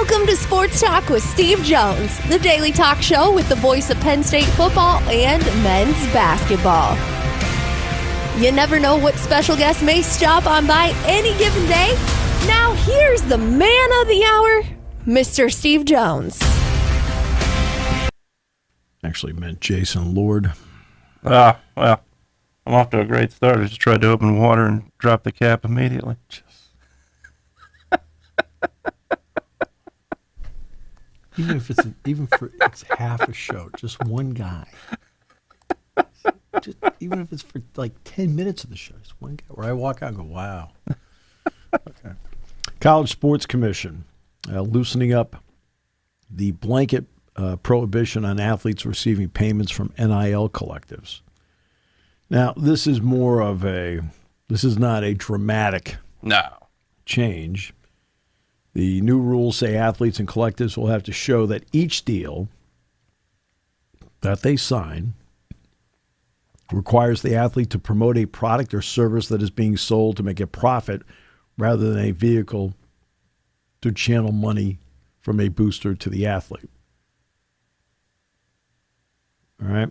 Welcome to Sports Talk with Steve Jones, the daily talk show with the voice of Penn State football and men's basketball. You never know what special guest may stop on by any given day. Now here's the man of the hour, Mr. Steve Jones. Actually meant Jason Lord. Well, I'm off to a great start. I just tried to open water and drop the cap immediately. Even for it's half a show, just one guy. Even if it's for like 10 minutes of the show, just one guy. Where I walk out and go, wow. Okay. College Sports Commission loosening up the blanket prohibition on athletes receiving payments from NIL collectives. Now, this is not a dramatic change. The new rules say athletes and collectives will have to show that each deal that they sign requires the athlete to promote a product or service that is being sold to make a profit rather than a vehicle to channel money from a booster to the athlete. All right?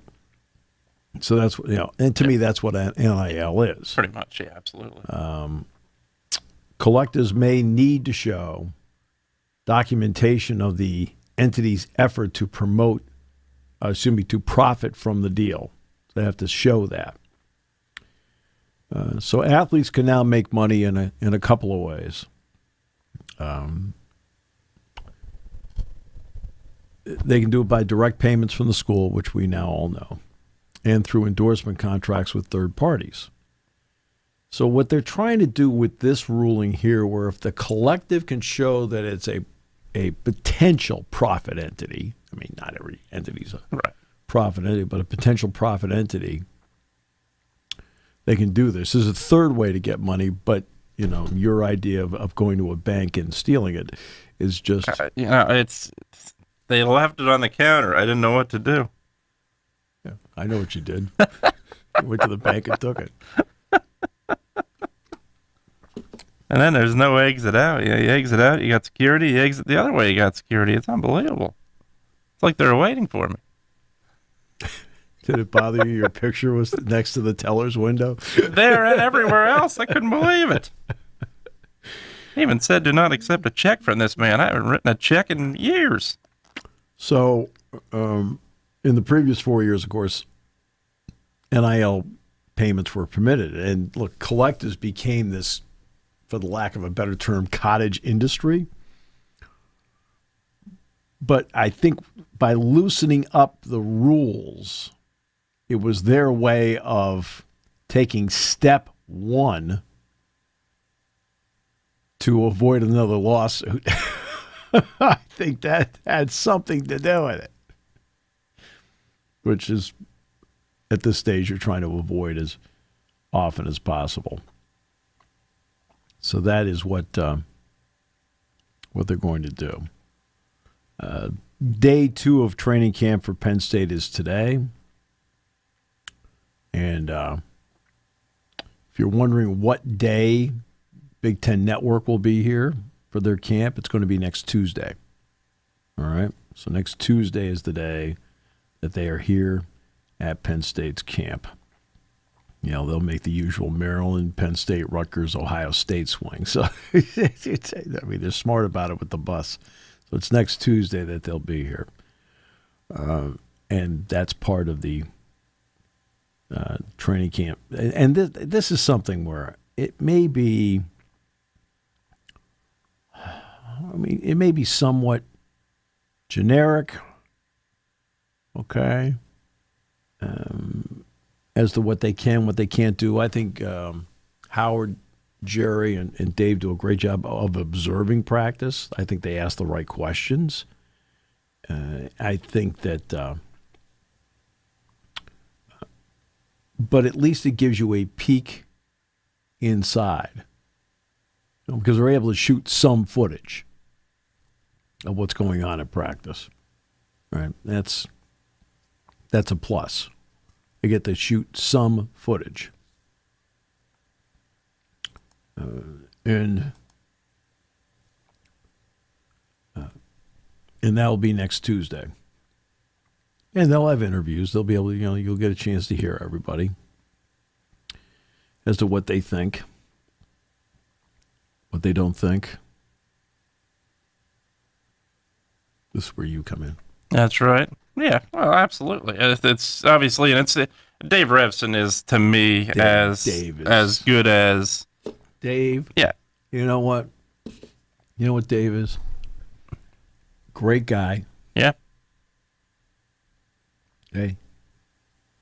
So that's, and to me, that's what an NIL is. Pretty much, yeah, absolutely. Collectives may need to show documentation of the entity's effort to to profit from the deal. They have to show that. So athletes can now make money in a couple of ways. They can do it by direct payments from the school, which we now all know, and through endorsement contracts with third parties. So what they're trying to do with this ruling here, where if the collective can show that it's a potential profit entity, I mean, not every entity's a profit entity, but a potential profit entity, they can do this. There's a third way to get money, but, your idea of going to a bank and stealing it is just... They left it on the counter. I didn't know what to do. Yeah, I know what you did. You went to the bank and took it. And then there's no exit out. You exit out, you got security. You exit the other way, you got security. It's unbelievable. It's like they're waiting for me. Did it bother you? Your picture was next to the teller's window? There and everywhere else. I couldn't believe it. He even said, do not accept a check from this man. I haven't written a check in years. So, in the previous 4 years, of course, NIL payments were permitted. And look, collectives became this, for the lack of a better term, cottage industry. But I think by loosening up the rules, it was their way of taking step one to avoid another lawsuit. I think that had something to do with it, which is, at this stage, you're trying to avoid as often as possible. So that is what they're going to do. Day 2 of training camp for Penn State is today. And if you're wondering what day Big Ten Network will be here for their camp, it's going to be next Tuesday. All right? So next Tuesday is the day that they are here at Penn State's camp. They'll make the usual Maryland, Penn State, Rutgers, Ohio State swing. So, they're smart about it with the bus. So it's next Tuesday that they'll be here. And that's part of the training camp. And this is something where it may be, it may be somewhat generic, okay, as to what they can, what they can't do. I think Howard, Jerry, and Dave do a great job of observing practice. I think they ask the right questions. I think that, but at least it gives you a peek inside, because they're able to shoot some footage of what's going on in practice. Right? That's a plus. They get to shoot some footage. And And that will be next Tuesday. And they'll have interviews. They'll be able to, you'll get a chance to hear everybody as to what they think, what they don't think. This is where you come in. That's right. Yeah, well, absolutely. It's obviously, and it's Dave Revson is to me as good as Dave. Yeah. You know what? You know what Dave is? Great guy. Yeah. Hey,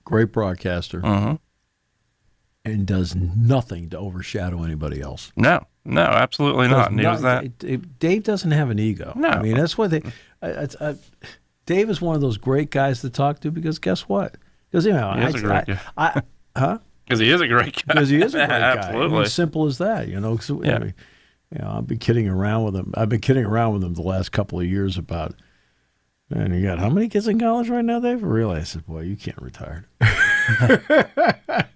great broadcaster. Mm-hmm. And does nothing to overshadow anybody else. No, absolutely not. And he was that. Dave doesn't have an ego. No. I mean, that's what Dave is one of those great guys to talk to because guess what? Because, he is a great guy. Huh? Because he is a great guy. Because he is a great guy. Absolutely. I mean, simple as that, I've been kidding around with him. I've been kidding around with him the last couple of years about, man, you got how many kids in college right now, Dave? Really? I said, boy, you can't retire.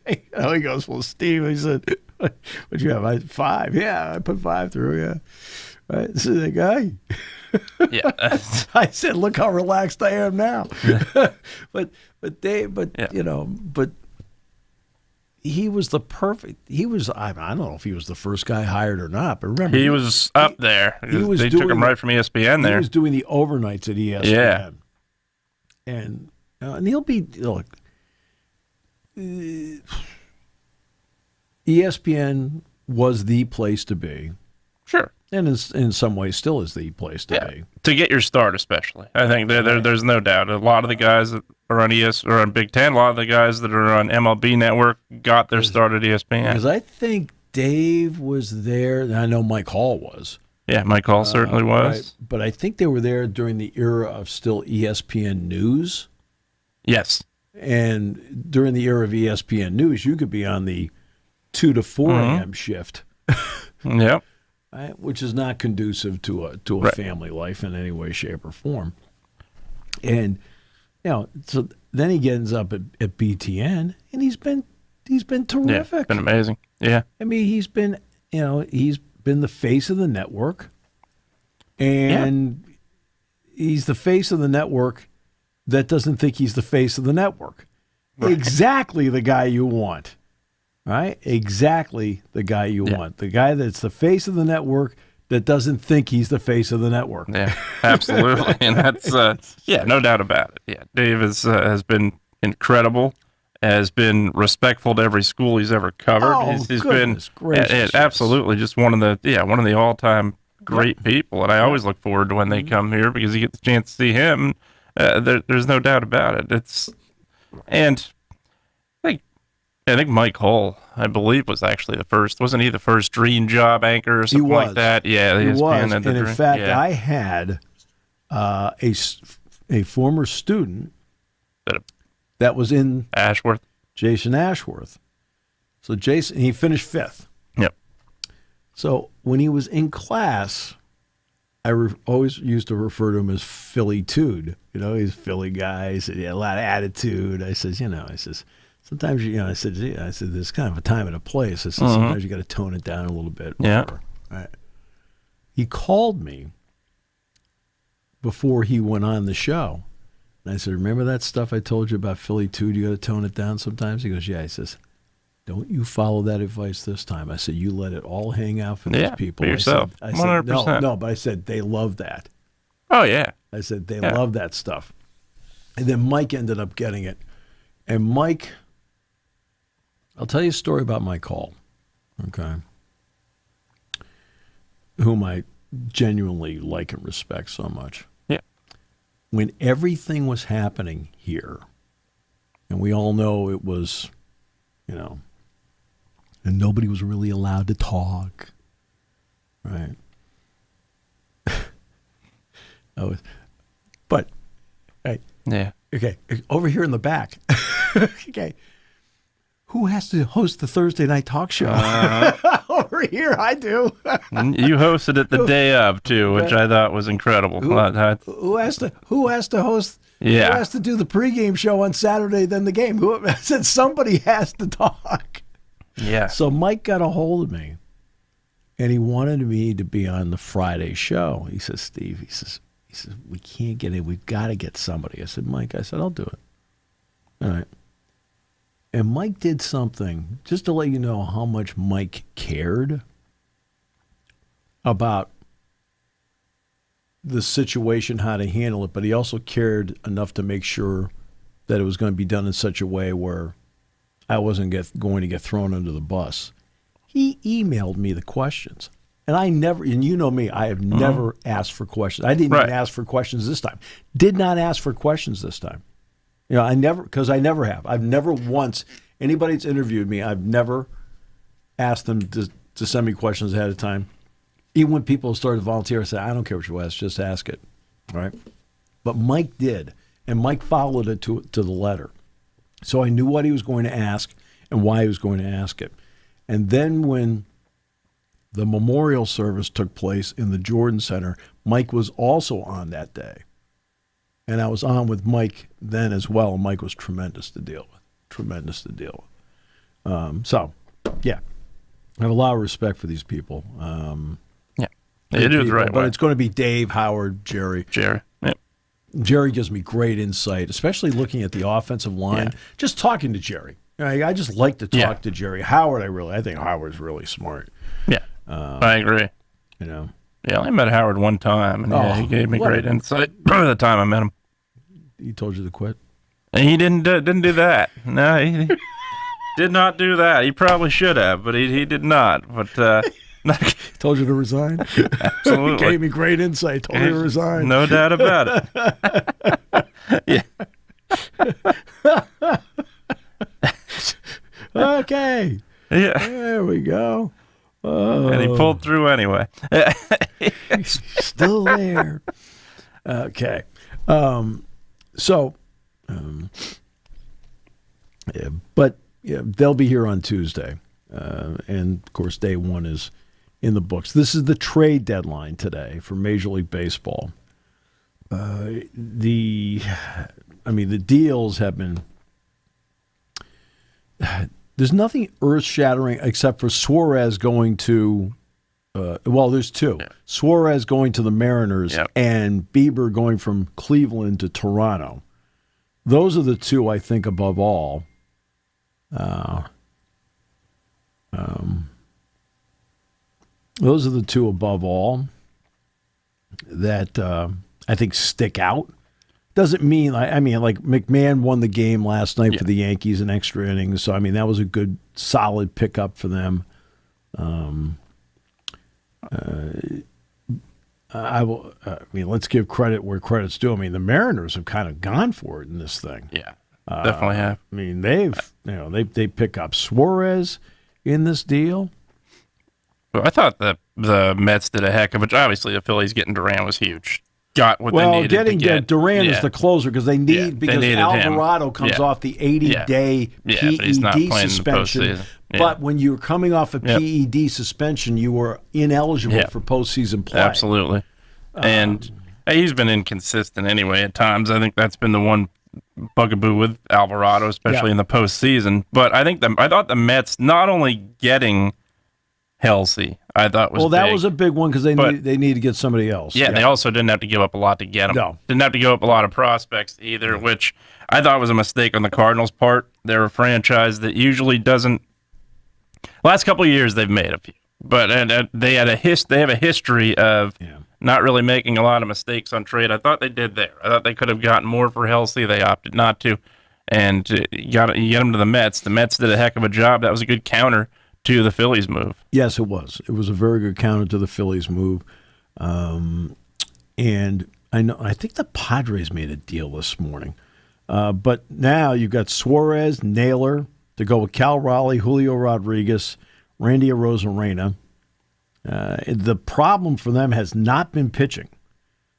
He goes, well, Steve, he said, what'd you have? I had 5. Yeah, I put 5 through, yeah. Right, this is the guy. Yeah. I said, look how relaxed I am now. but Dave, he was the perfect. He was. I don't know if he was the first guy hired or not, but remember, he was up there. They took him right from ESPN there. He was doing the overnights at ESPN. Yeah, and he'll be ESPN was the place to be. Sure. And in some ways still is the place to be. To get your start, especially. I think there's no doubt. A lot of the guys that are on or on Big Ten, a lot of the guys that are on MLB Network got their start at ESPN. Because I think Dave was there, and I know Mike Hall was. Yeah, Mike Hall certainly was. Right, but I think they were there during the era of still ESPN News. Yes. And during the era of ESPN News, you could be on the 2 to 4 a.m. shift. Yep. Right, which is not conducive to a family life in any way, shape, or form. And so then he ends up at BTN, and he's been terrific. Yeah, it's been amazing. Yeah, I mean, he's been the face of the network, and he's the face of the network that doesn't think he's the face of the network. Right. Exactly the guy you want. Right? Exactly the guy you want. The guy that's the face of the network that doesn't think he's the face of the network. Yeah, absolutely. And that's, no doubt about it. Yeah, Dave has been incredible, has been respectful to every school he's ever covered. Oh, he's been absolutely just one of the all-time great people. And I always look forward to when they come here because you get the chance to see him. There's no doubt about it. I think Mike Hull, I believe, was actually the first. Wasn't he the first dream job anchor or something like that? Yeah, he was. And in fact, I had a former student that was in Ashworth, Jason Ashworth. So Jason, he finished 5th. Yep. So when he was in class, I always used to refer to him as Philly-tude. He's a Philly guy. He said he had a lot of attitude. I says, sometimes, I said, there's kind of a time and a place. I said, sometimes you got to tone it down a little bit. Yeah. Right. He called me before he went on the show. And I said, remember that stuff I told you about Philly-tude? You got to tone it down sometimes? He goes, yeah. He says, don't you follow that advice this time. I said, you let it all hang out for these people. For yourself. I said, 100%. No, but I said, they love that. Oh, yeah. I said, they love that stuff. And then Mike ended up getting it. And Mike... I'll tell you a story about Mike Hall, okay, whom I genuinely like and respect so much. Yeah. When everything was happening here, and we all know it was, and nobody was really allowed to talk, right? Yeah. Okay, over here in the back, okay. Who has to host the Thursday night talk show? Over here, I do. You hosted it the day of too, which I thought was incredible. Who has to host? Yeah. Who has to do the pregame show on Saturday, then the game? I said somebody has to talk. Yeah. So Mike got a hold of me, and he wanted me to be on the Friday show. He says, Steve, He said, we can't get in. We've got to get somebody. I said, Mike, I'll do it. All right. And Mike did something, just to let you know how much Mike cared about the situation, how to handle it, but he also cared enough to make sure that it was going to be done in such a way where I wasn't going to get thrown under the bus. He emailed me the questions. And I never, and you know me, I have never asked for questions. I didn't even ask for questions this time. Did not ask for questions this time. You know, because I never have. I've never once, anybody that's interviewed me, I've never asked them to send me questions ahead of time. Even when people started to volunteer, I said, I don't care what you ask, just ask it. All right? But Mike did, and Mike followed it to the letter. So I knew what he was going to ask and why he was going to ask it. And then when the memorial service took place in the Jordan Center, Mike was also on that day. And I was on with Mike then as well, and Mike was tremendous to deal with. So, yeah, I have a lot of respect for these people. It is right, but it's going to be Dave, Howard, Jerry. Yep. Jerry gives me great insight, especially looking at the offensive line. Yeah. Just talking to Jerry, I just like to talk to Jerry. Howard, I think Howard's really smart. Yeah, I agree. You know. Yeah, I met Howard one time, and he gave me great insight. The time I met him, he told you to quit. And he didn't do that. No, he did not do that. He probably should have, but he did not. But told you to resign. Absolutely, gave me great insight. Told me to resign. No doubt about it. Yeah. Okay. Yeah. There we go. And he pulled through anyway. He's still there. Okay. But they'll be here on Tuesday. And, of course, day one is in the books. This is the trade deadline today for Major League Baseball. The deals have been... There's nothing earth-shattering except for Suarez going to... there's two. Yeah. Suarez going to the Mariners and Bieber going from Cleveland to Toronto. Those are the two, I think, above all. Those are the two above all that I think stick out. Doesn't mean, like McMahon won the game last night for the Yankees in extra innings, so that was a good, solid pickup for them. Let's give credit where credit's due. The Mariners have kind of gone for it in this thing. Yeah, definitely have. They pick up Suarez in this deal. Well, I thought the Mets did a heck of it. Obviously, the Phillies getting Duran was huge. Got what they needed to get. Duran is the closer because because Alvarado comes off the 80-day PED suspension. But when you're coming off a PED suspension, you were ineligible for postseason play. Absolutely. And he's been inconsistent anyway at times. I think that's been the one bugaboo with Alvarado, especially in the postseason. But I thought the Mets not only getting Halsey, I thought was that big, was a big one because they need to get somebody else. Yeah, they also didn't have to give up a lot to get him. No. Didn't have to give up a lot of prospects either, which I thought was a mistake on the Cardinals' part. They're a franchise that usually doesn't. Last couple of years they've made a few, but they have a history of not really making a lot of mistakes on trade. I thought they did there. I thought they could have gotten more for Halsey. They opted not to, and you get them to the Mets. The Mets did a heck of a job. That was a good counter to the Phillies move. Yes, it was. It was a very good counter to the Phillies move. And I think the Padres made a deal this morning. But now you've got Suarez, Naylor to go with Cal Raleigh, Julio Rodriguez, Randy Arozarena. The problem for them has not been pitching.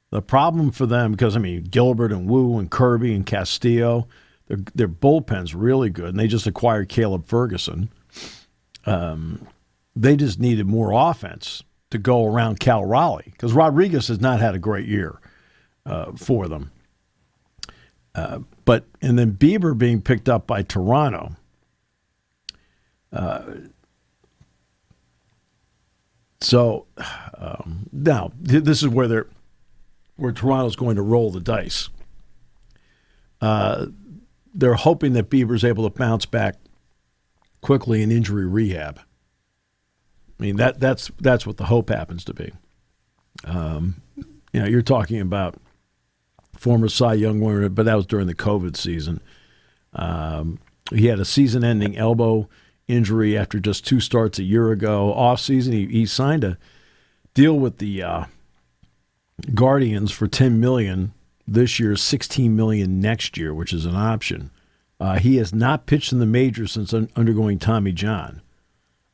The problem for them, because, Gilbert and Wu and Kirby and Castillo, their bullpen's really good, and they just acquired Caleb Ferguson. They just needed more offense to go around Cal Raleigh because Rodriguez has not had a great year for them. And then Bieber being picked up by Toronto. Now this is where where Toronto's going to roll the dice. They're hoping that Bieber's able to bounce back quickly in injury rehab. I mean, that's what the hope happens to be. You're talking about former Cy Young winner, but that was during the COVID season. He had a season-ending elbow injury after just 2 starts a year ago. Off-season, he signed a deal with the Guardians for $10 million this year, $16 million next year, which is an option. He has not pitched in the majors since undergoing Tommy John.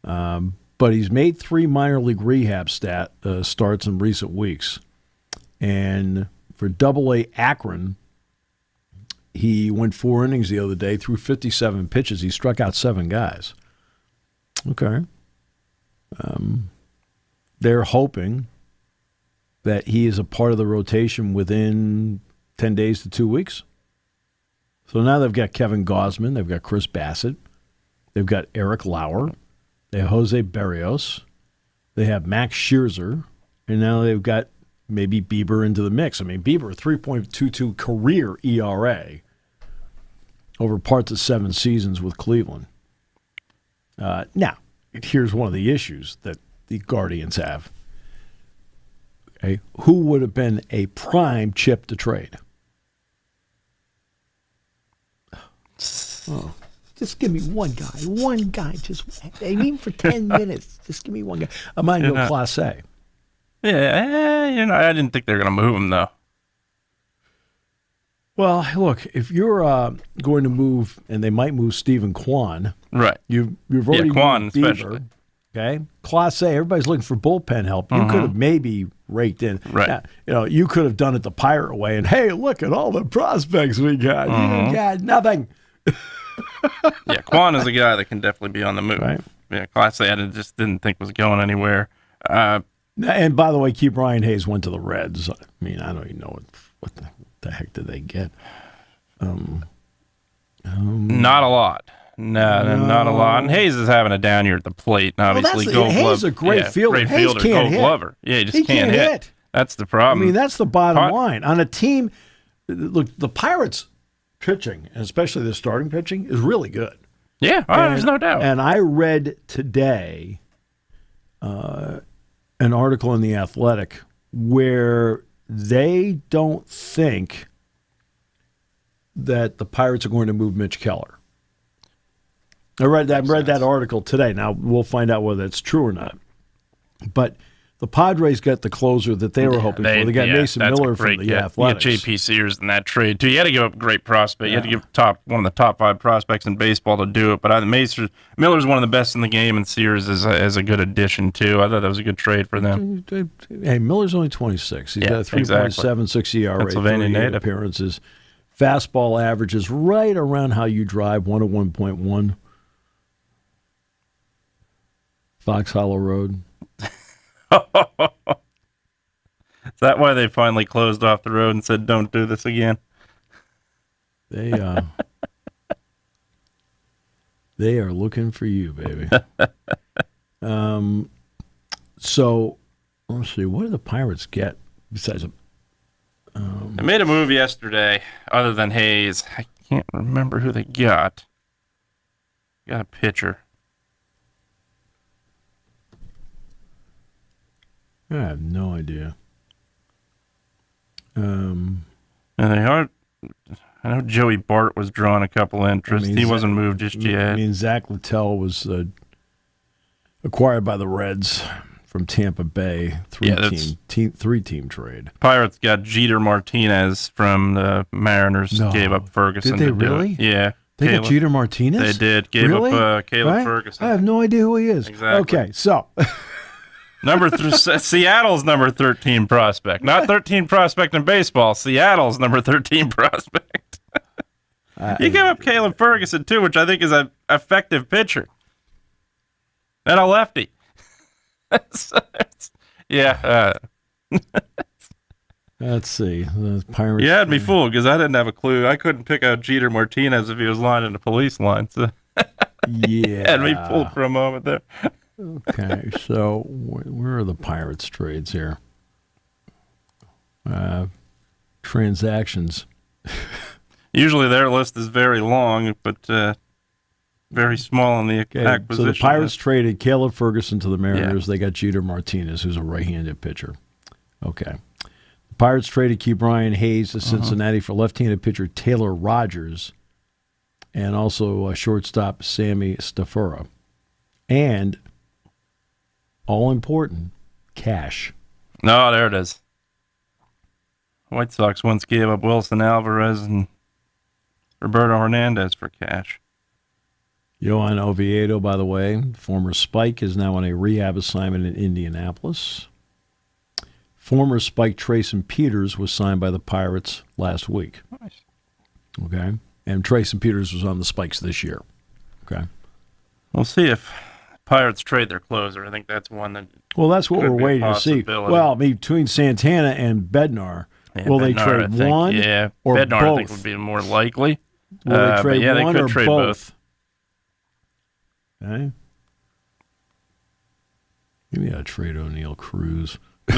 But he's made 3 minor league rehab starts in recent weeks. And for Double-A Akron, he went 4 innings the other day, threw 57 pitches. He struck out 7 guys. Okay. They're hoping that he is a part of the rotation within 10 days to 2 weeks. So now they've got Kevin Gausman, they've got Chris Bassett, they've got Eric Lauer, they have Jose Berrios, they have Max Scherzer, and now they've got maybe Bieber into the mix. I mean, Bieber, 3.22 career ERA over parts of 7 seasons with Cleveland. Now, here's one of the issues that the Guardians have. Okay, who would have been a prime chip to trade? Oh, just give me one guy. Just even for 10 minutes. Just give me one guy. Emmanuel Clase. Yeah, I didn't think they were going to move him, though. Well, look, if you're going to move, and they might move Stephen Kwan. Right. You've already Kwan moved Bieber, especially. Okay? Clase, everybody's looking for bullpen help. You could have maybe raked in. Right. Now, you could have done it the Pirate way, and, hey, look at all the prospects we got. You got nothing. Yeah, Kwan is a guy that can definitely be on the move. Right. Yeah, Clase I just didn't think was going anywhere. And by the way, keep Ryan Hayes went to the Reds. I mean, I don't even know what the heck did they get. Not a lot. No, not a lot. And Hayes is having a down year at the plate. And obviously, Hayes is a great fielder. Great Hayes fielder, can't Gold hit. Glover. Yeah, he just He can't hit. That's the problem. I mean, that's the bottom line. On a team, look, the Pirates' pitching, and especially the starting pitching, is really good. Yeah, there's no doubt. And I read today an article in The Athletic where they don't think that the Pirates are going to move Mitch Keller. I read that article today. Now, we'll find out whether that's true or not. But the Padres got the closer that they were hoping for. They got Mason Miller from the Athletics. You got J.P. Sears in that trade, too. You had to give up a great prospect. You had to give one of the top 5 prospects in baseball to do it. But Miller's one of the best in the game, and Sears is a good addition, too. I thought that was a good trade for them. Hey, Miller's only 26. He's got a 3.76 ERA, Pennsylvania 38 native. appearances. Fastball averages right around how you drive, 101.1. Fox Hollow Road. Is that why they finally closed off the road and said, don't do this again? They are looking for you, baby. So, let's see. What do the Pirates get besides They made a move yesterday other than Hayes. I can't remember who they got. Got a pitcher. I have no idea. And they are. I know Joey Bart was drawing a couple interest. He wasn't moved just yet. I mean, Zach Littell was acquired by the Reds from Tampa Bay. Three-team trade. Pirates got Jeter Martinez from the Mariners. No. Gave up Ferguson. Did they to do really? It. Yeah. They got Jeter Martinez? They did. Gave up Caleb Ferguson. I have no idea who he is. Exactly. Okay, so... Seattle's number 13 prospect. Not 13 prospect in baseball. Seattle's number 13 prospect. You give up Caleb Ferguson, too, which I think is an effective pitcher. And a lefty. Yeah. Let's see. The Pirates. You had me fooled because I didn't have a clue. I couldn't pick out Jeter Martinez if he was lying in the police line. So yeah. Had me fooled for a moment there. Okay, so where are the Pirates trades here? transactions. Usually their list is very long, but very small on the acquisition. So the Pirates traded Caleb Ferguson to the Mariners. Yeah. They got Jeter Martinez, who's a right-handed pitcher. Okay. The Pirates traded Key Brian Hayes to Cincinnati for left-handed pitcher Taylor Rogers and also shortstop Sammy Stafura. And, all important, cash. No, there it is. White Sox once gave up Wilson Alvarez and Roberto Hernandez for cash. Yohan Oviedo, by the way, former Spike, is now on a rehab assignment in Indianapolis. Former Spike Trayson Peters was signed by the Pirates last week. Nice. Okay. And Trayson Peters was on the Spikes this year. Okay. We'll see if Pirates trade their closer. I think that's one that. Well, that's what could we're be a waiting to see. possibility. Well, between Santana and Bednar, will they Bednar, trade I think. one Yeah, or Bednar, both? I think would be more likely. Will they but trade yeah, one they could or trade both? Okay. Maybe I'd trade O'Neal Cruz. He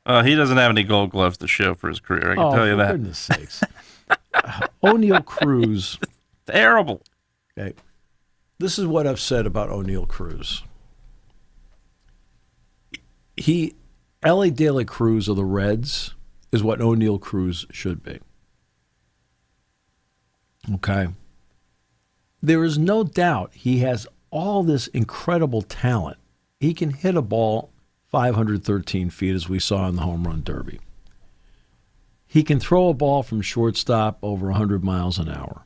doesn't have any Gold Gloves to show for his career. I can tell you for that. goodness sakes. O'Neal Cruz. Terrible. Okay. This is what I've said about O'Neal Cruz. L.A. De La Cruz of the Reds is what O'Neal Cruz should be. Okay. There is no doubt he has all this incredible talent. He can hit a ball 513 feet, as we saw in the Home Run Derby. He can throw a ball from shortstop over 100 miles an hour.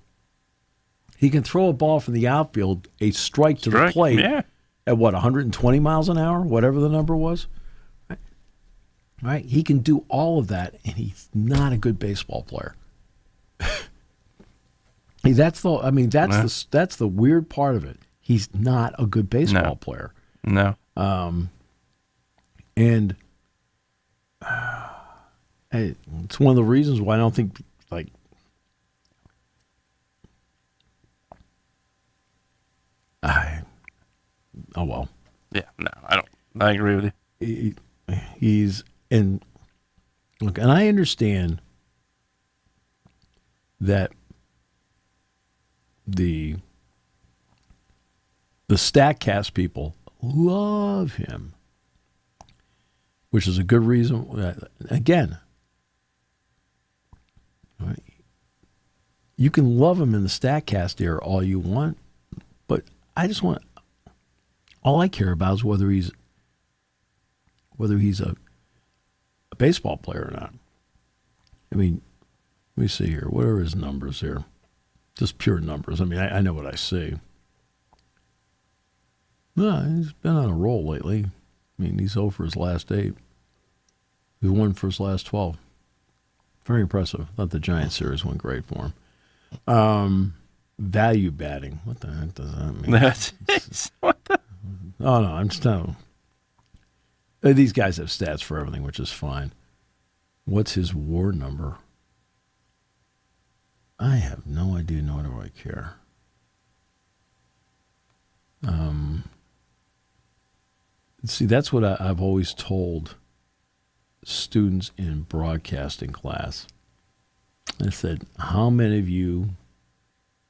He can throw a ball from the outfield, a strike to the plate, at what, 120 miles an hour, whatever the number was? Right? He can do all of that, and he's not a good baseball player. That's the weird part of it. He's not a good baseball player. No. And it's one of the reasons why I don't think, like, oh well. Yeah, no, I don't. I agree with you. He's in. Look, and I understand that the StatCast people love him, which is a good reason. Again, right, you can love him in the StatCast era all you want, but I just want. All I care about is whether he's a baseball player or not. I mean, let me see here. What are his numbers here? Just pure numbers. I mean, I know what I see. No, he's been on a roll lately. I mean, he's 0 for his last 8. He won for his last 12. Very impressive. I thought the Giants series went great for him. Value batting. What the heck does that mean? What the? Oh, no, I'm just telling you. These guys have stats for everything, which is fine. What's his WAR number? I have no idea, nor do I care. See, that's what I've always told students in broadcasting class. I said, how many of you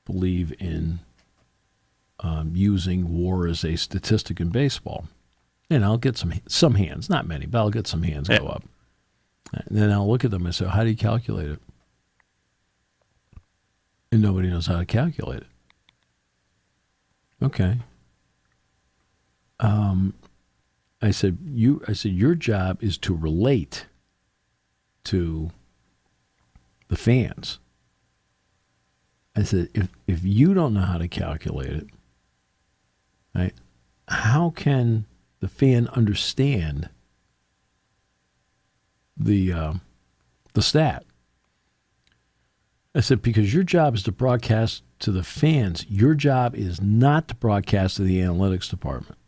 believe in using WAR as a statistic in baseball? And I'll get some hands, not many, but I'll get some hands go up. And then I'll look at them and say, how do you calculate it? And nobody knows how to calculate it. Okay. I said your job is to relate to the fans. I said, if you don't know how to calculate it, right, how can the fan understand the stat? I said, because your job is to broadcast to the fans. Your job is not to broadcast to the analytics department.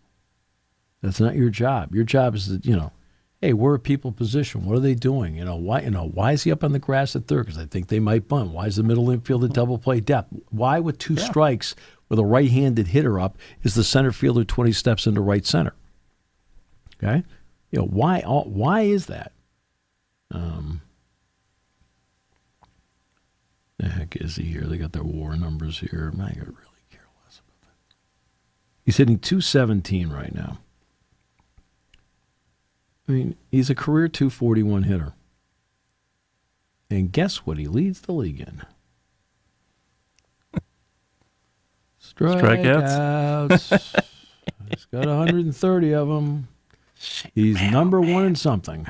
That's not your job. Your job is to, hey, where are people positioned? What are they doing? Why is he up on the grass at third? Because I think they might bunt. Why is the middle infield at double play depth? Why with 2 strikes with a right-handed hitter up is the center fielder 20 steps into right center? Okay? Why is that? heck is he here? They got their WAR numbers here. I could really care less about that. He's hitting 217 right now. I mean, he's a career 241 hitter. And guess what? He leads the league in. Strikeouts. He's got 130 of them. He's number one in something.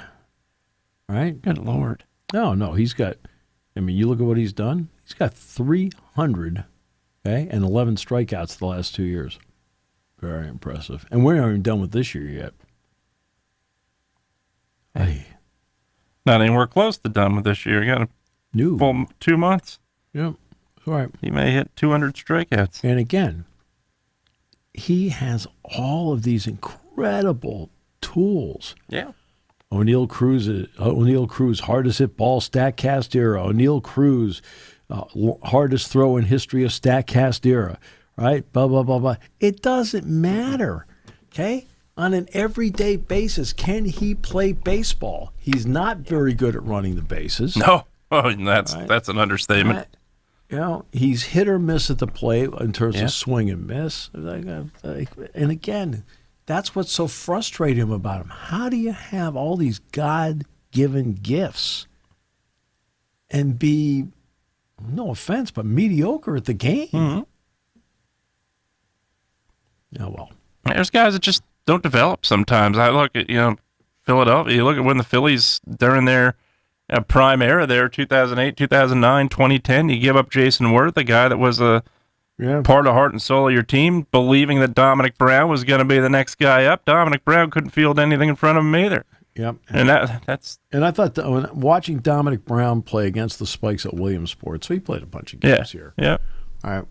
Right? Good Lord. No, he's got, I mean, you look at what he's done. He's got 300, okay, and 11 strikeouts the last 2 years. Very impressive. And we're not even done with this year yet. Hey. Not anywhere close to done with this year. You got a full 2 months. Yep. All right. He may hit 200 strikeouts. And again, he has all of these incredible tools. Yeah. O'Neill Cruz, hardest hit ball, StatCast era. O'Neill Cruz, hardest throw in history of StatCast era. Right? Blah, blah, blah, blah. It doesn't matter. Okay? On an everyday basis, can he play baseball? He's not very good at running the bases. No. Oh, that's an understatement. He's hit or miss at the plate in terms of swing and miss. And again, that's what's so frustrating about him. How do you have all these God-given gifts and be, no offense, but mediocre at the game? Mm-hmm. Oh, well. There's guys that just don't develop sometimes. I look at, Philadelphia. You look at when the Phillies, during their prime era there, 2008, 2009, 2010, you give up Jason Worth, a guy that was a part of heart and soul of your team, believing that Dominic Brown was going to be the next guy up. Dominic Brown couldn't field anything in front of him either. Yep. And that's... And I thought when watching Dominic Brown play against the Spikes at Williamsport, so he played a bunch of games here. Yeah. All right.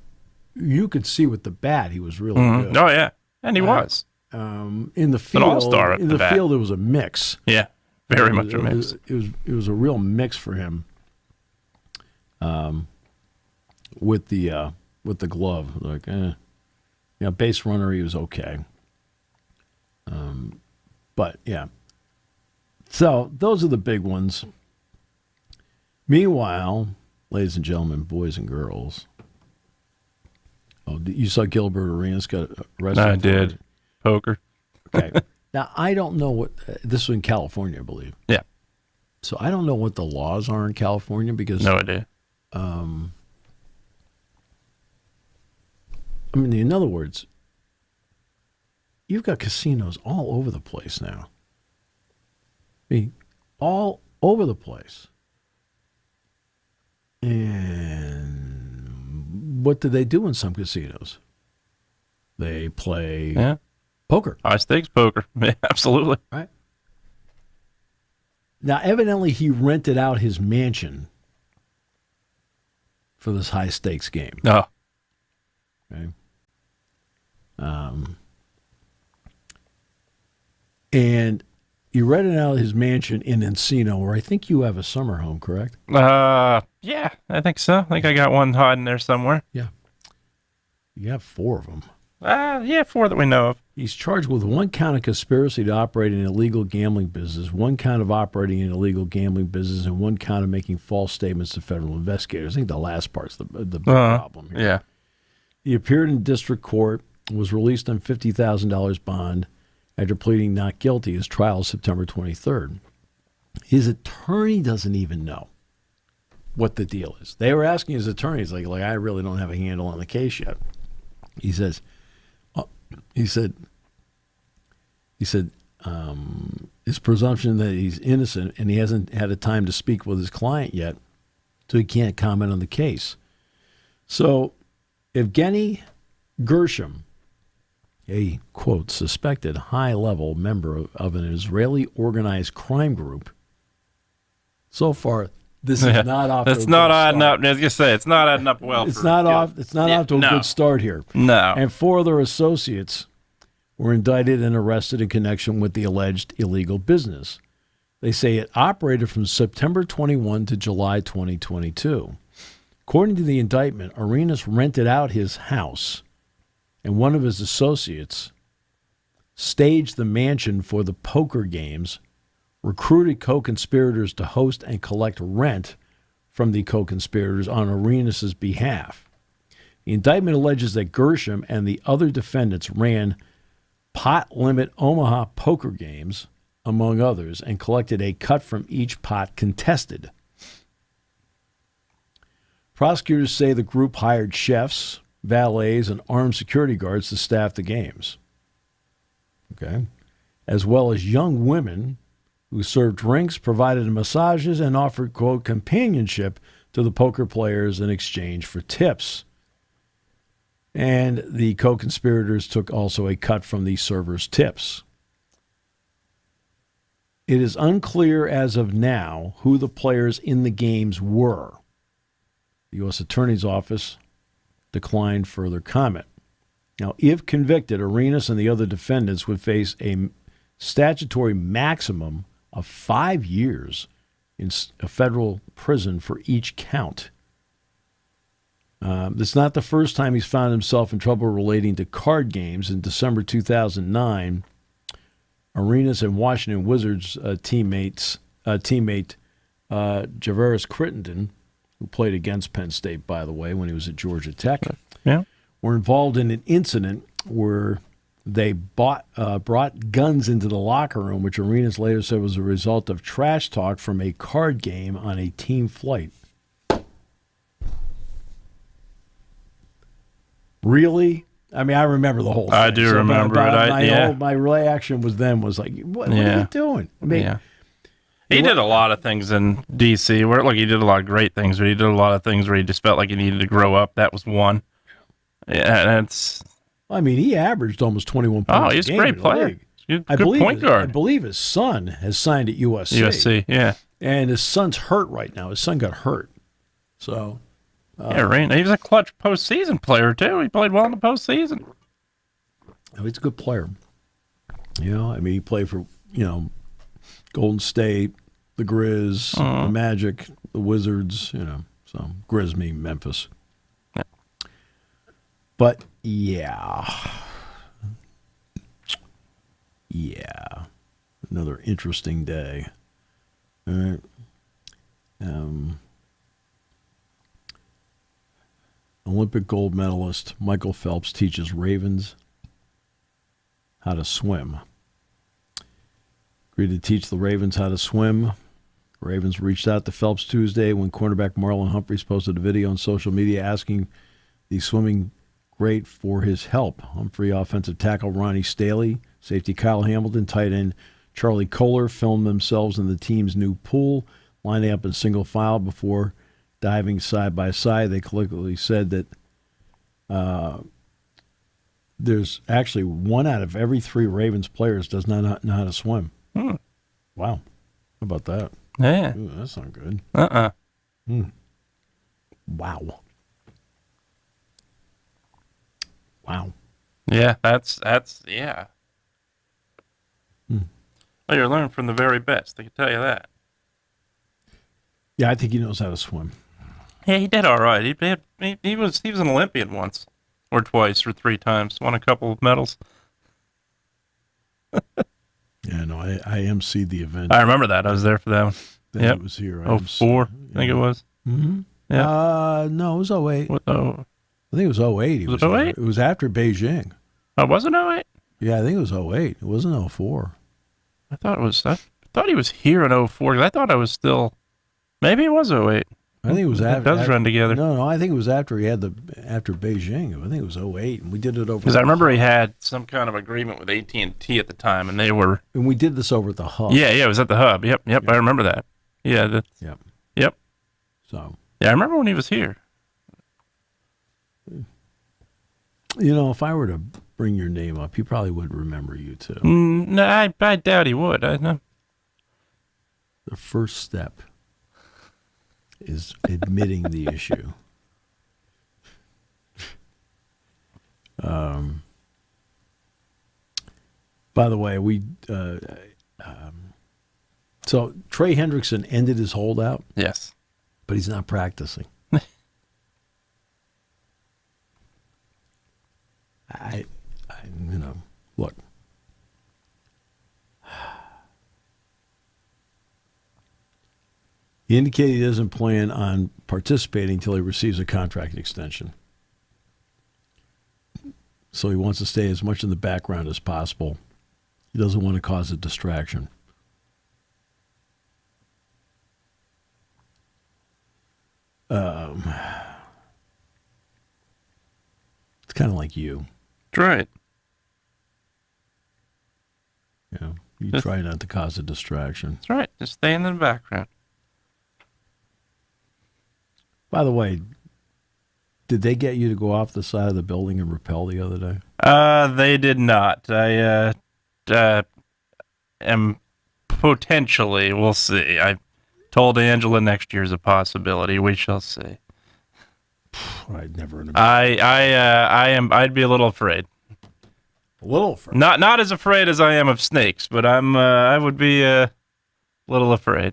You could see with the bat he was really good. Oh, yeah. And he was. In the field, an all-star at the bat. Field, it was a mix. Yeah. Very much a mix. It was a real mix for him. With the glove, like, base runner, he was okay. But yeah. So those are the big ones. Meanwhile, ladies and gentlemen, boys and girls. Oh, you saw Gilbert Arenas got arrested? I did. Poker. Okay. Now, I don't know what this was in California, I believe. Yeah. So I don't know what the laws are in California because no idea. In other words, you've got casinos all over the place now. All over the place. And what do they do in some casinos? They play poker. High stakes poker. Yeah, absolutely. Right. Now, evidently, he rented out his mansion for this high stakes game. No. Okay. And he rented out his mansion in Encino, where I think you have a summer home, correct? Yeah, I think so. I think I got one hiding there somewhere. Yeah. You have 4 of them. 4 that we know of. He's charged with 1 count of conspiracy to operate an illegal gambling business, 1 count of operating an illegal gambling business, and 1 count of making false statements to federal investigators. I think the last part's the big problem here. Yeah. He appeared in district court, was released on $50,000 bond after pleading not guilty. His trial is September 23rd. His attorney doesn't even know what the deal is. They were asking his attorneys, like I really don't have a handle on the case yet. He said, his presumption that he's innocent and he hasn't had a time to speak with his client yet, so he can't comment on the case. So, Evgeny Gershom, a, quote, suspected high-level member of an Israeli organized crime group. So far, this is not off to a good start. It's not adding up. I was going to say, it's not adding up well. It's not off to a good start here. No. And 4 other associates were indicted and arrested in connection with the alleged illegal business. They say it operated from September 21 to July 2022. According to the indictment, Arenas rented out his house, and one of his associates staged the mansion for the poker games, recruited co-conspirators to host and collect rent from the co-conspirators on Arenas' behalf. The indictment alleges that Gershom and the other defendants ran pot limit Omaha poker games, among others, and collected a cut from each pot contested. Prosecutors say the group hired chefs, valets, and armed security guards to staff the games, okay, as well as young women who served drinks, provided massages, and offered, quote, companionship to the poker players in exchange for tips. And the co-conspirators took also a cut from the servers' tips. It is unclear as of now who the players in the games were. The U.S. Attorney's Office declined further comment. Now, if convicted, Arenas and the other defendants would face a statutory maximum of 5 years in a federal prison for each count. It's not the first time he's found himself in trouble relating to card games. In December 2009, Arenas and Washington Wizards teammate Javaris Crittenden, who played against Penn State, by the way, when he was at Georgia Tech, were involved in an incident where they brought guns into the locker room, which Arenas later said was a result of trash talk from a card game on a team flight. Really? I mean, I remember the whole thing. I do remember it. My reaction was like, what are you doing? I mean, he did a lot of things in D.C. where, like, he did a lot of great things, but he did a lot of things where he just felt like he needed to grow up. That was one. Yeah, that's. I mean, he averaged almost 21 points. Oh, he's a great player. He's a good point guard. I believe his son has signed at USC. USC, yeah. And his son's hurt right now. His son got hurt. So. He was a clutch postseason player, too. He played well in the postseason. Oh, he's a good player. I mean, he played for, Golden State, the Grizz, the Magic, the Wizards, so Grizz, Memphis. Yeah. But, yeah, another interesting day. All right. Olympic gold medalist Michael Phelps teaches Ravens how to swim. Agreed to teach the Ravens how to swim. Ravens reached out to Phelps Tuesday when cornerback Marlon Humphreys posted a video on social media asking the swimming great for his help. Humphrey, offensive tackle Ronnie Staley, safety Kyle Hamilton, tight end Charlie Kohler filmed themselves in the team's new pool, lining up in single file before diving side by side. They collectively said that there's actually 1 out of every 3 Ravens players does not know how to swim. Wow. How about that? Yeah. Ooh, that's not good. Wow. Wow. Yeah, that's yeah. Well, you're learning from the very best. I can tell you that. Yeah, I think he knows how to swim. Yeah, he did all right. He was an Olympian once, or twice, or 3 times. Won a couple of medals. Yeah, no, I emceed the event. I remember that. I was there for that one. Then it was here. 04, I think it was. Mm-hmm. Yeah. No, it was 08. What, I think it was 08. Was it 08? It was after Beijing. Oh, was it 08? Yeah, I think it was 08. It wasn't 04. I thought he was here in 04. I thought I was still. Maybe it was 08. I think it was after. It does run together. No, I think it was after after Beijing. I think it was 08, and we did it over. Because I remember he had some kind of agreement with AT&T at the time, and they were. And we did this over at the hub. Yeah, it was at the hub. Yep. I remember that. Yeah. Yep. So. Yeah, I remember when he was here. If I were to bring your name up, he probably would remember you too. No, I doubt he would. I know. The first step is admitting the issue. By the way, so Trey Hendrickson ended his holdout. Yes, but he's not practicing. Look. He indicated he doesn't plan on participating until he receives a contract extension. So he wants to stay as much in the background as possible. He doesn't want to cause a distraction. It's kind of like you. That's right. You know, you try not to cause a distraction. That's right. Just stay in the background. By the way, did they get you to go off the side of the building and rappel the other day? They did not. I am potentially. We'll see. I told Angela next year's a possibility. We shall see. I'd never. I'd be a little afraid. A little afraid. Not as afraid as I am of snakes, but I would be a little afraid.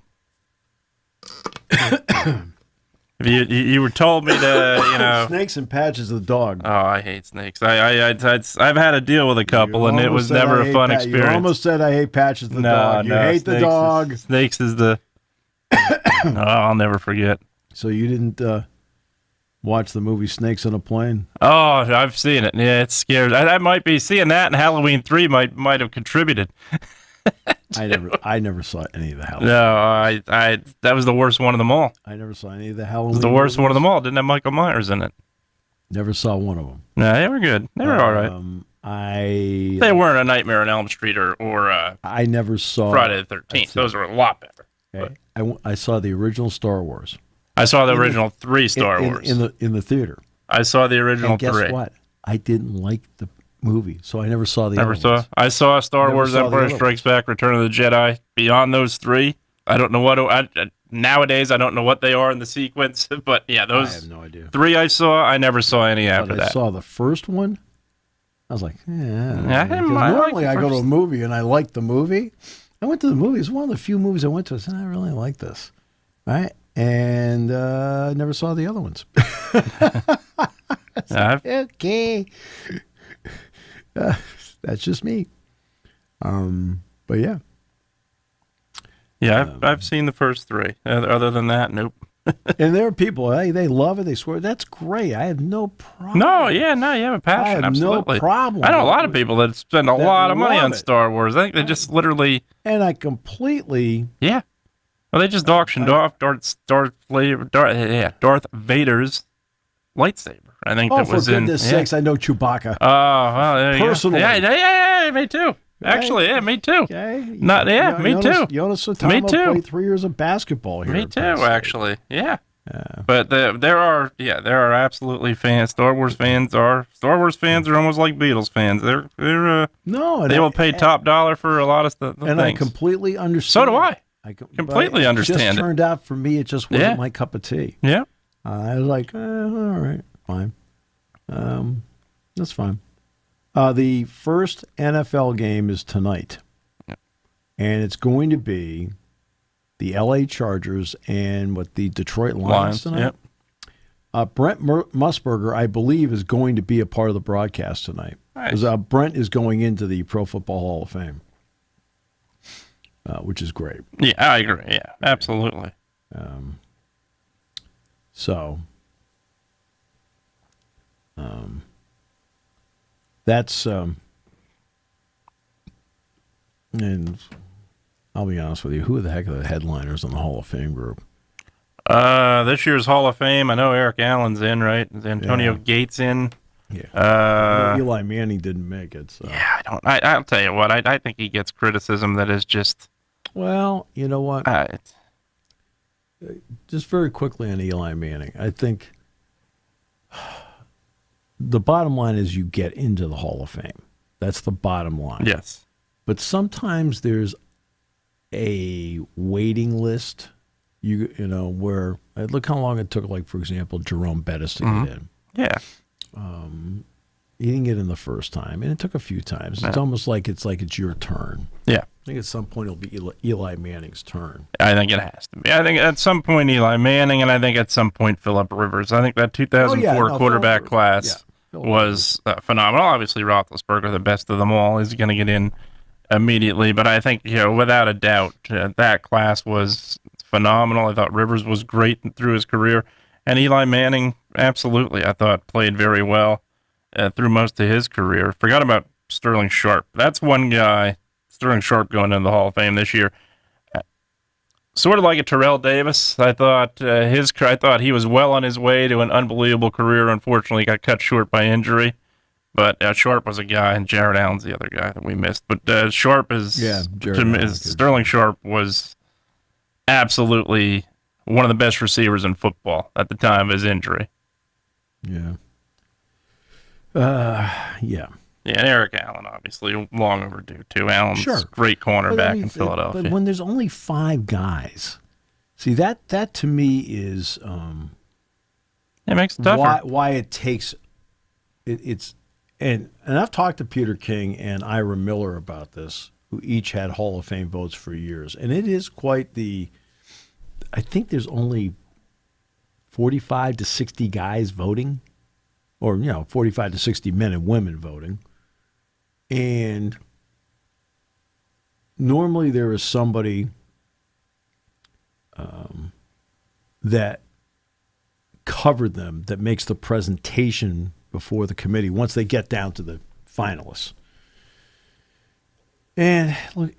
If you were told me to, snakes and Patches the dog. Oh, I hate snakes. I've had to deal with a couple, and it was never a fun experience. You almost said I hate Patches the dog. You hate the dog. Snakes is the. Oh, I'll never forget. So you didn't watch the movie Snakes on a Plane? Oh, I've seen it. Yeah, it's scary. I might be seeing that, and Halloween 3 might have contributed. I never saw any of the Halloween. No, that was the worst one of them all. I never saw any of the Halloween. It was the worst one of them all. Didn't have Michael Myers in it. Never saw one of them. No, they were good. They were all right. They weren't a Nightmare on Elm Street or I never saw Friday the 13th. Those were a lot better. Okay. I saw the original Star Wars. I saw the original 3 Star Wars in the theater. I saw the original 3. Guess what? I didn't like the movie, so I never saw the other ones. I saw Star Wars Empire Strikes Back, Return of the Jedi. Beyond those 3, I don't know what nowadays I don't know what they are in the sequence, but yeah, those I have no idea. 3 I saw. I never saw any after that. I saw the first one. I was like, normally I go to a movie and I like the movie. I went to the movie. It's one of the few movies I went to. I said, I really like this, right? And I never saw the other ones. Okay. That's just me. But yeah. Yeah, I've seen the first 3. Other than that, nope. And there are people, they love it. They swear, that's great. I have no problem. No, you have a passion. I have absolutely. no problem. I know a lot of people that spend a lot of money on Star Wars. I think they just literally. And I completely. Yeah. Well, they just auctioned off Darth Vader's lightsaber. I think that was in. For goodness sakes, I know Chewbacca. Oh, well, there you personally. go. Yeah, me too. Actually, yeah, me too. Okay. Me too. Jonas Otamo played 3 years of basketball here. Me too, actually. Yeah. But there are absolutely fans. Star Wars fans are almost like Beatles fans. They will pay top dollar for a lot of stuff. And I completely understand. So do I. Completely understand it. Just turned out for me, it just wasn't my cup of tea. Yeah. I was like, all right, fine. That's fine. The first NFL game is tonight. Yep. And it's going to be the L.A. Chargers and the Detroit Lions tonight. Yep. Brent Musburger, I believe, is going to be a part of the broadcast tonight. Nice. Because Brent is going into the Pro Football Hall of Fame, which is great. Yeah, I agree. Yeah, absolutely. That's and I'll be honest with you, who the heck are the headliners on the Hall of Fame group? This year's Hall of Fame, I know Eric Allen's in, right? Is Antonio Gates in? Yeah. Eli Manning didn't make it. So. Yeah, I'll tell you what, I think he gets criticism that is just. Well, you know what? Just very quickly on Eli Manning, I think the bottom line is you get into the Hall of Fame. That's the bottom line. Yes. But sometimes there's a waiting list, you know, where look how long it took, like, for example, Jerome Bettis to get in. Yeah. He didn't get in the first time, and it took a few times. It's almost like it's your turn. Yeah. I think at some point it'll be Eli Manning's turn. I think it has to be. I think at some point Eli Manning, and I think at some point Phillip Rivers. I think that 2004 quarterback class was phenomenal. Obviously, Roethlisberger, the best of them all, is going to get in immediately. But I think, without a doubt, that class was phenomenal. I thought Rivers was great through his career. And Eli Manning, absolutely, I thought played very well through most of his career. Forgot about Sterling Sharp. That's one guy, Sterling Sharp, going into the Hall of Fame this year. Sort of like a Terrell Davis. I thought he was well on his way to an unbelievable career. Unfortunately, got cut short by injury. But Sharp was a guy, and Jared Allen's the other guy that we missed. But Sharp Sterling Sharp was absolutely one of the best receivers in football at the time of his injury. Yeah. Yeah. Yeah, and Eric Allen, obviously, long overdue, too. Allen's great cornerback in Philadelphia. But when there's only 5 guys, see, that to me is it makes it tougher. Why it takes it's and I've talked to Peter King and Ira Miller about this, who each had Hall of Fame votes for years. And it is quite I think there's only 45 to 60 guys voting, or 45 to 60 men and women voting. And normally there is somebody that covered them, that makes the presentation before the committee once they get down to the finalists. And look,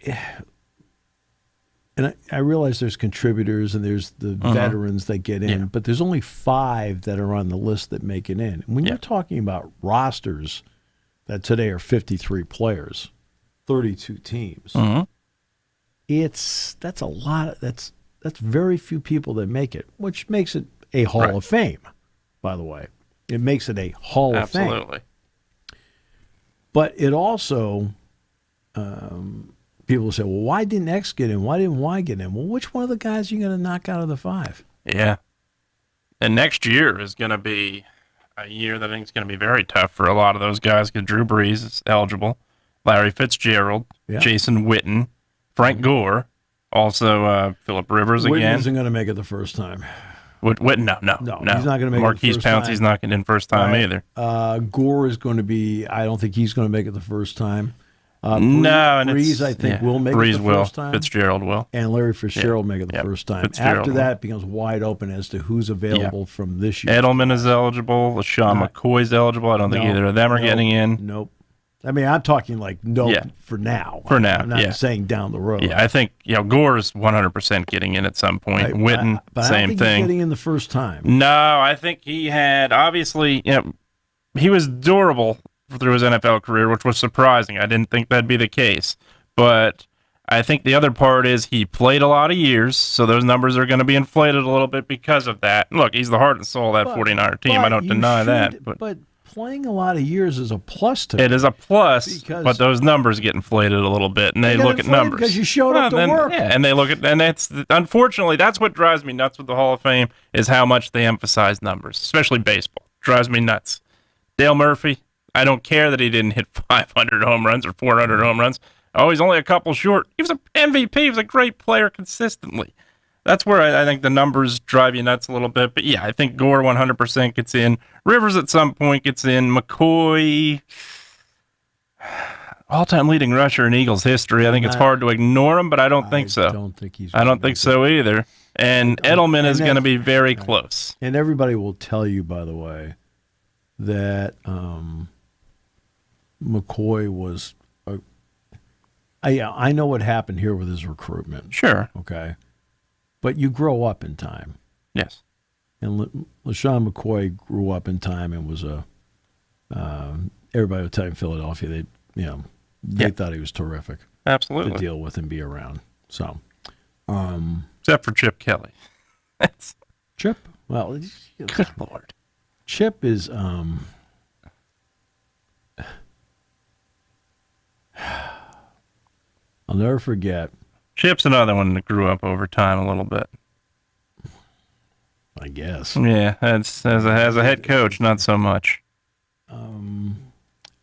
and I realize there's contributors and there's the veterans that get in, but there's only 5 that are on the list that make it in. When you're talking about rosters that today are 53 players, 32 teams, that's a lot. That's very few people that make it, which makes it a Hall of Fame, by the way. It makes it a Hall of Fame. Absolutely. But it also, people say, well, why didn't X get in? Why didn't Y get in? Well, which one of the guys are you going to knock out of the 5? Yeah. And next year is going to be a year that I think is going to be very tough for a lot of those guys, because Drew Brees is eligible, Larry Fitzgerald, Jason Witten, Frank Gore, also Phillip Rivers again. Witten isn't going to make it the first time. Witten, no. He's not going to make Marquise it the first time. Pouncey's not getting in first time either. Gore is going to be, I don't think he's going to make it the first time. Brees, I think, will make it the first time. Fitzgerald will. And Larry Fitzgerald will make it the first time. After that, it becomes wide open as to who's available from this year. Edelman is eligible. LaShawn McCoy's eligible. I don't think either of them are getting in. Nope. I mean, I'm talking like for now. For now, I'm not saying down the road. Yeah, I think Gore is 100% getting in at some point. Witten, but same I don't think thing. He's getting in the first time. No, I think he had, obviously, he was durable through his NFL career, which was surprising. I didn't think that'd be the case. But I think the other part is he played a lot of years, so those numbers are going to be inflated a little bit because of that. Look, he's the heart and soul of that 49er team. I don't deny that. But playing a lot of years is a plus to it. It is a plus, but those numbers get inflated a little bit, and they look at numbers. Because you showed up to work. Yeah, and they look at, and that's, unfortunately, that's what drives me nuts with the Hall of Fame, is how much they emphasize numbers, especially baseball. Drives me nuts. Dale Murphy, I don't care that he didn't hit 500 home runs or 400 home runs. Oh, he's only a couple short. He was an MVP. He was a great player consistently. That's where I think the numbers drive you nuts a little bit. But, yeah, I think Gore 100% gets in. Rivers at some point gets in. McCoy, all-time leading rusher in Eagles history. I think it's hard to ignore him, but I don't think so. I don't think so either. And Edelman is going to be very close. And everybody will tell you, by the way, that McCoy was I know what happened here with his recruitment. Sure. Okay. But you grow up in time. Yes. And LaShawn McCoy grew up in time and was everybody would tell him Philadelphia, they thought he was terrific. Absolutely. To deal with and be around. So, except for Chip Kelly. Chip? Well, good Lord. Chip is I'll never forget. Chip's another one that grew up over time a little bit. I guess. Yeah, as a head coach, not so much.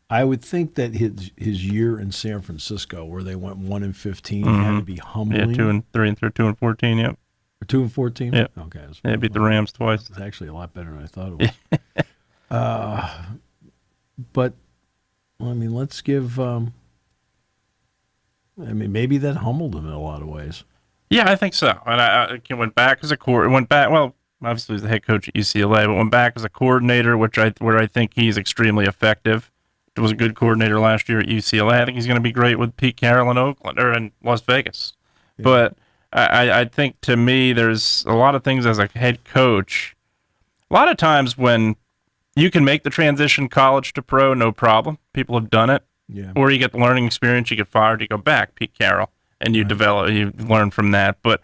I would think that his year in San Francisco, where they went 1-15, had to be humbling. Yeah, 2-3, 2-14. Yep. Or 2-14. Yep. Okay. Yeah, beat the Rams twice. It's actually a lot better than I thought it was. But I mean, let's give. Maybe that humbled him in a lot of ways. Yeah, I think so. And I went back as a well, obviously as the head coach at UCLA, but went back as a coordinator, where I think he's extremely effective. He was a good coordinator last year at UCLA. I think he's going to be great with Pete Carroll in Oakland or in Las Vegas. Yeah. But I think, to me, there's a lot of things as a head coach. A lot of times when you can make the transition college to pro, no problem. People have done it. Yeah. Or you get the learning experience, you get fired, you go back, Pete Carroll, and you you learn from that. But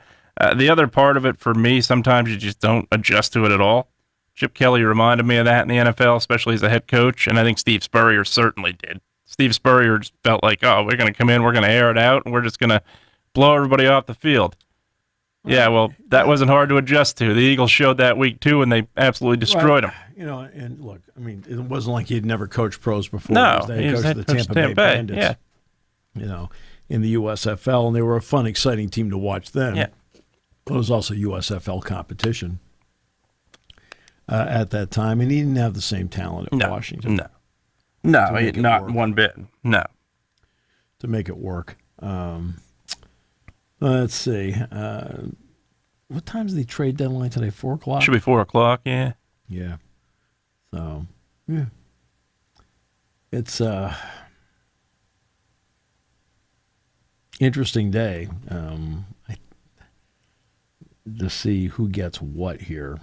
the other part of it for me, sometimes you just don't adjust to it at all. Chip Kelly reminded me of that in the NFL, especially as a head coach, and I think Steve Spurrier certainly did. Steve Spurrier just felt like, oh, we're going to come in, we're going to air it out, and we're just going to blow everybody off the field. Yeah, well, that wasn't hard to adjust to. The Eagles showed that week, too, and they absolutely destroyed them. You know, and look, I mean, it wasn't like he'd never coached pros before. No, he was the Tampa Bay Bandits, yeah. You know, in the USFL, and they were a fun, exciting team to watch then. Yeah. It was also USFL competition at that time, and he didn't have the same talent at Washington. No, not one bit. No. To make it work. Let's see. What time's the trade deadline today? 4 o'clock? Should be 4 o'clock, yeah. Yeah. So, yeah. It's interesting day to see who gets what here,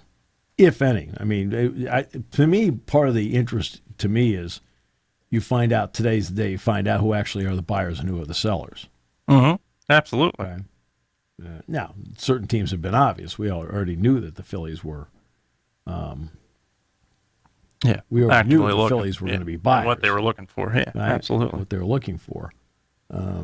if any. I mean, to me, part of the interest to me is you find out today's the day, you find out who actually are the buyers and who are the sellers. Mm-hmm. Absolutely. Okay. Now, certain teams have been obvious. We already knew that the Phillies were. We already knew the Phillies were going to be buyers. And what they were looking for. Yeah, right? Absolutely. What they were looking for. I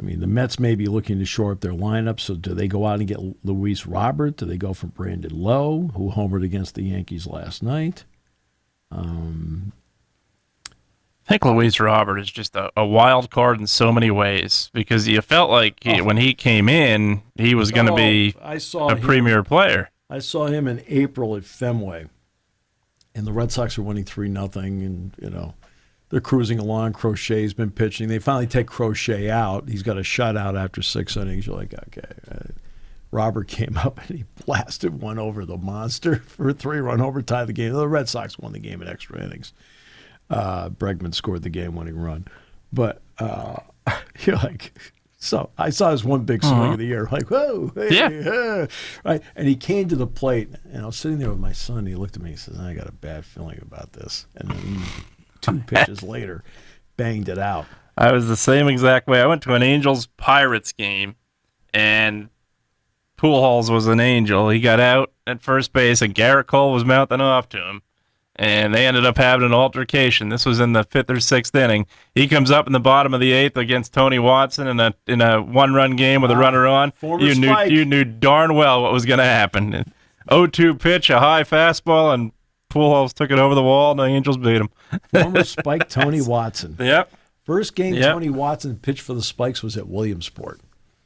mean, the Mets may be looking to shore up their lineup. So, do they go out and get Luis Robert? Do they go for Brandon Lowe, who homered against the Yankees last night? I think Luis Robert is just a wild card in so many ways because you felt like when he came in, he was going to be a premier player. I saw him in April at Fenway, and the Red Sox are winning 3-0, and they're cruising along. Crochet's been pitching. They finally take Crochet out. He's got a shutout after 6 innings. You're like, okay. Robert came up and he blasted one over the monster for a 3-run overtime of the game. The Red Sox won the game in extra innings. Bregman scored the game-winning run. But you're like, so I saw this one big swing of the year, like, whoa, hey, right? And he came to the plate, and I was sitting there with my son, and he looked at me and says, I got a bad feeling about this. And then 2 pitches later, banged it out. I was the same exact way. I went to an Angels-Pirates game, and Pujols was an Angel. He got out at first base, and Garrett Cole was mouthing off to him. And they ended up having an altercation. This was in the 5th or 6th inning. He comes up in the bottom of the 8th against Tony Watson in a 1-run game with a runner on. You knew darn well what was going to happen. 0-2 pitch, a high fastball, and Pujols took it over the wall, and the Angels beat him. Former Spike Tony Watson. Yep. First game Tony Watson pitched for the Spikes was at Williamsport.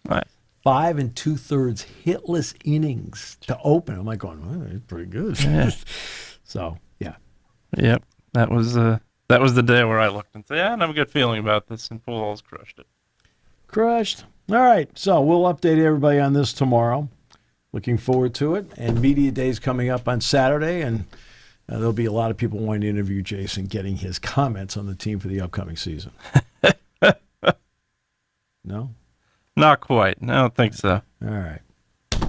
Right. 5 2/3 hitless innings to open. I'm like going, well, that's pretty good. Yeah. So. Yep, that was the day where I looked and said, I have a good feeling about this, and Pujols crushed it. Crushed. All right, so we'll update everybody on this tomorrow. Looking forward to it. And Media Day's coming up on Saturday, and there'll be a lot of people wanting to interview Jason, getting his comments on the team for the upcoming season. No? Not quite. I don't think so. All right.